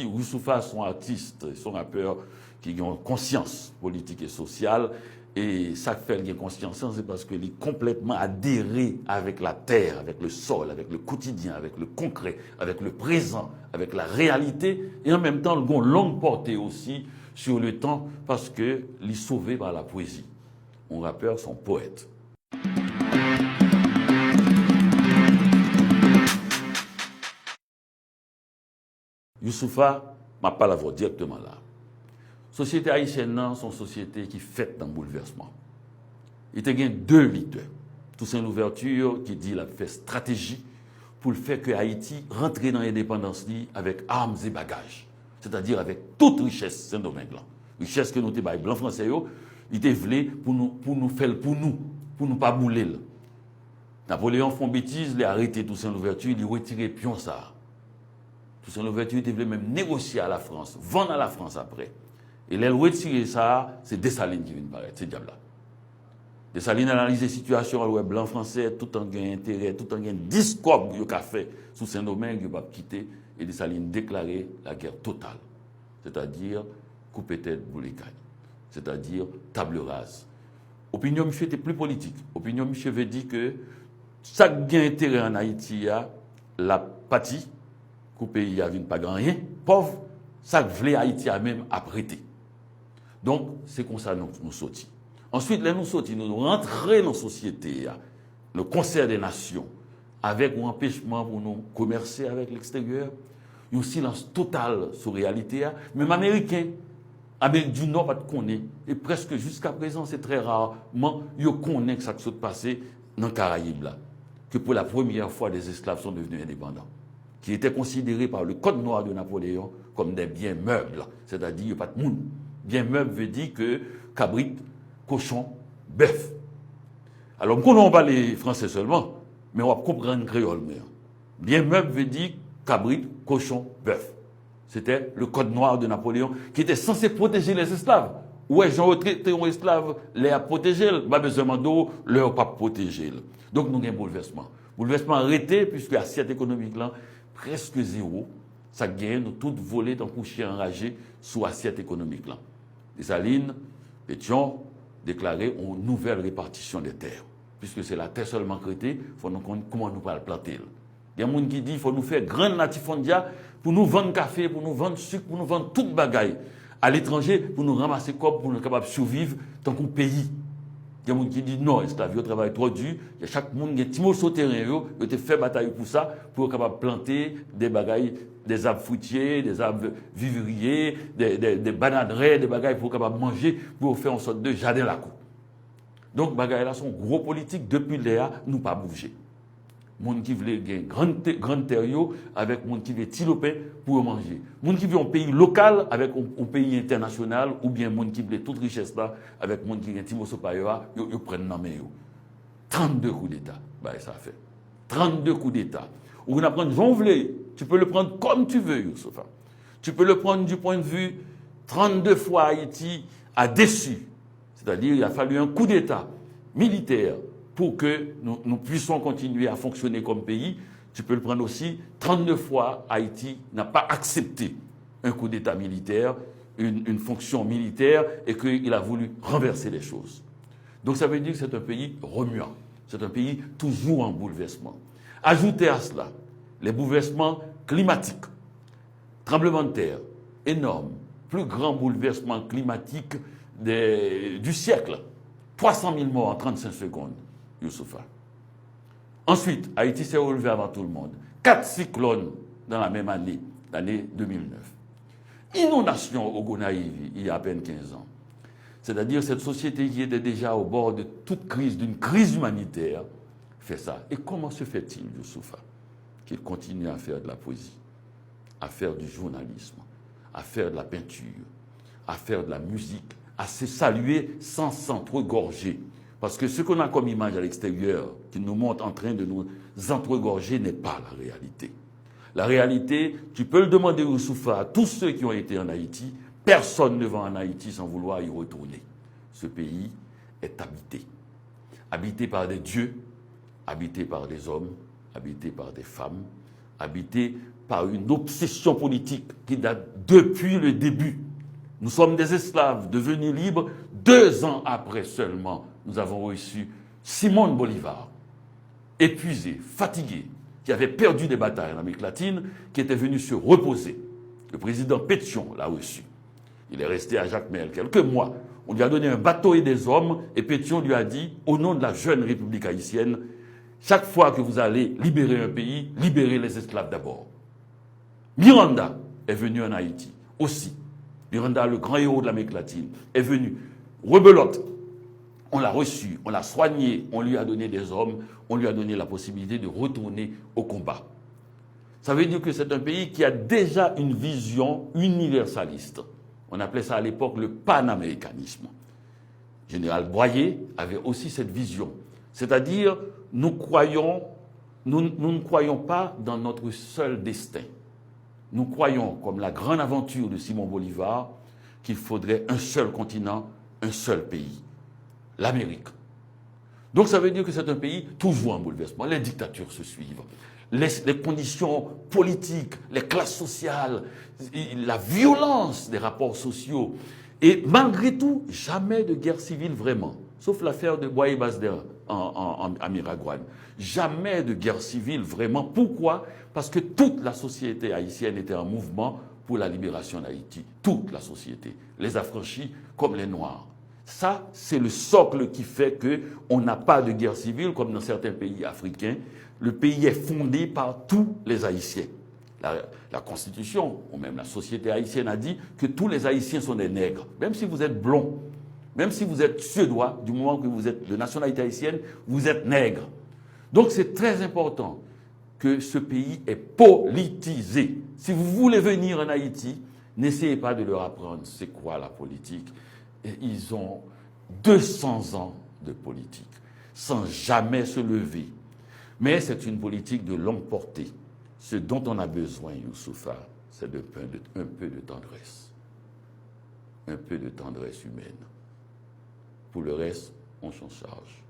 Youssoupha sont artistes, sont rappeurs qui ont conscience politique et sociale. Et ça fait qu'il y a conscience, c'est parce qu'il est complètement adhéré avec la terre, avec le sol, avec le quotidien, avec le concret, avec le présent, avec la réalité. Et en même temps, le ont longue portée aussi sur le temps parce qu'il est sauvé par la poésie. Un rappeur, son poète. Youssoupha, je ne pas la voir directement là. La société haïtienne, c'est une société qui fait dans le bouleversement. Il y a deux leaders. Tout c'est une ouverture qui dit la fait stratégie pour le faire que Haïti rentre dans l'indépendance avec armes et bagages. C'est-à-dire avec toute richesse, c'est un domaine-là. Richesse que nous avons blanc français, il était voulu pour nous faire pour nous pas bouler. Napoléon font bêtise, il a arrêté tout ça l'ouverture, il a retiré pion ça. Tout ça l'ouverture, il voulait même négocier à la France, vendre à la France après. Et les retirer ça, c'est Dessalines qui vient paraître, c'est diable là. Dessalines analyse les situations, le blanc français, tout en gain intérêt, tout en gain discours qu'il a fait sous Saint-Domingue, il va quitter, et Dessalines déclarer la guerre totale. C'est-à-dire couper tête pour les cailles. C'est-à-dire table rase. Opinion monsieur était plus politique. Opinion monsieur veut dire que chaque gain intérêt en Haïti, la partie, que le pays a pas grand rien, pauvre, ça voulait Haïti a même apprêté. Donc, c'est comme ça que nous sortis. Ensuite, là, nous sortis, nous rentrons dans la société, le concert des nations, avec un empêchement pour nous commercer avec l'extérieur, un silence total sur la réalité. Même Américains, Amérique du Nord, pas de connaître. Et presque jusqu'à présent, c'est très rarement, ils connaissent ce qui s'est passé dans les Caraïbes, là. Que pour la première fois, des esclaves sont devenus indépendants. Qui étaient considérés par le Code noir de Napoléon comme des biens meubles. C'est-à-dire, il n'y a pas de monde. Bien meuble veut dire que cabrit, cochon, bœuf. Alors, nous ne pas les Français seulement, mais on va comprendre le créole. Bien meuble veut dire cabrit, cochon, bœuf. C'était le code noir de Napoléon qui était censé protéger les esclaves. Ouais, j'ai retraité un esclave, les a protégés, pas besoin d'eau, leur pas protéger. Donc, nous avons un bouleversement. Bouleversement arrêté, puisque l'assiette économique là, presque zéro. Ça gagne, nous tout volé dans coucher enragé sous l'assiette économique là. Dessalines, Pétion, déclaré une nouvelle répartition des terres. Puisque c'est la terre seulement créée, il faut nous connaître comment nous la planter. Il y a des gens qui disent qu'il faut nous faire grand latifondia pour nous vendre café, pour nous vendre sucre, pour nous vendre toute bagaille. À l'étranger, pour nous ramasser corps, pour nous capables de survivre dans un pays. Il y a des gens qui disent non, l'esclavage travail trop dur. Il y a chaque monde qui a petit mot sur le terrain, qui a fait bataille pour ça, pour être capable de planter des bagailles, des arbres fruitiers, des arbres vivriers, des bananeraies, des bagailles pour être capable de manger, pour faire une sorte de jardin la cour. Donc, bagailles là sont gros politiques depuis là, nous pas bouger. Monde qui veut gagner grande terre avec monde qui veut tilopin pour manger. Monde qui veut un pays local avec un pays international ou bien monde qui veut toute richesse là avec monde qui veut timo sopaya, ils prennent dans main. 32 coups d'état, bah ça fait. 32 coups d'état. Ou on apprend Jean Vlé, tu peux le prendre comme tu veux Youssoupha. Tu peux le prendre du point de vue 32 fois Haïti a déçu. C'est-à-dire il a fallu un coup d'état militaire pour que nous puissions continuer à fonctionner comme pays. Tu peux le prendre aussi, 32 fois, Haïti n'a pas accepté un coup d'État militaire, une fonction militaire, et qu'il a voulu renverser les choses. Donc ça veut dire que c'est un pays remuant, c'est un pays toujours en bouleversement. Ajoutez à cela les bouleversements climatiques, tremblements de terre, énormes, plus grand bouleversement climatique du siècle, 300 000 morts en 35 secondes. Youssoupha. Ensuite, Haïti s'est relevé avant tout le monde. 4 cyclones dans la même année, l'année 2009. Inondation au Gonaïve, il y a à peine 15 ans. C'est-à-dire cette société qui était déjà au bord de toute crise, d'une crise humanitaire, fait ça. Et comment se fait-il, Youssoupha, qu'il continue à faire de la poésie, à faire du journalisme, à faire de la peinture, à faire de la musique, à se saluer sans s'entregorger? Parce que ce qu'on a comme image à l'extérieur, qui nous montre en train de nous entregorger, n'est pas la réalité. La réalité, tu peux le demander au Youssoupha à tous ceux qui ont été en Haïti, personne ne va en Haïti sans vouloir y retourner. Ce pays est habité. Habité par des dieux, habité par des hommes, habité par des femmes, habité par une obsession politique qui date depuis le début. Nous sommes des esclaves devenus libres 2 ans après seulement. Nous avons reçu Simón Bolivar, épuisé, fatigué, qui avait perdu des batailles en Amérique latine, qui était venu se reposer. Le président Pétion l'a reçu. Il est resté à Jacmel quelques mois. On lui a donné un bateau et des hommes, et Pétion lui a dit, au nom de la jeune République haïtienne, chaque fois que vous allez libérer un pays, libérez les esclaves d'abord. Miranda est venu en Haïti aussi. Miranda, le grand héros de l'Amérique latine, est venu. Rebelote, on l'a reçu, on l'a soigné, on lui a donné des hommes, on lui a donné la possibilité de retourner au combat. Ça veut dire que c'est un pays qui a déjà une vision universaliste. On appelait ça à l'époque le panaméricanisme. Général Boyer avait aussi cette vision. C'est-à-dire, nous ne croyons pas dans notre seul destin. Nous croyons, comme la grande aventure de Simón Bolivar, qu'il faudrait un seul continent, un seul pays, l'Amérique. Donc ça veut dire que c'est un pays toujours en bouleversement. Les dictatures se suivent. Les conditions politiques, les classes sociales, la violence des rapports sociaux. Et malgré tout, jamais de guerre civile vraiment. Sauf l'affaire de Boye Basder en Miragoâne. Jamais de guerre civile vraiment. Pourquoi? Parce que toute la société haïtienne était en mouvement pour la libération d'Haïti. Toute la société. Les affranchis comme les Noirs. Ça, c'est le socle qui fait qu'on n'a pas de guerre civile comme dans certains pays africains. Le pays est fondé par tous les Haïtiens. La Constitution, ou même la société haïtienne a dit que tous les Haïtiens sont des nègres. Même si vous êtes blond, même si vous êtes suédois, du moment que vous êtes de nationalité haïtienne, vous êtes nègre. Donc c'est très important que ce pays est politisé. Si vous voulez venir en Haïti, n'essayez pas de leur apprendre c'est quoi la politique. Et ils ont 200 ans de politique, sans jamais se lever. Mais c'est une politique de longue portée. Ce dont on a besoin, Youssoufa, c'est un peu de tendresse. Un peu de tendresse humaine. Pour le reste, on s'en charge.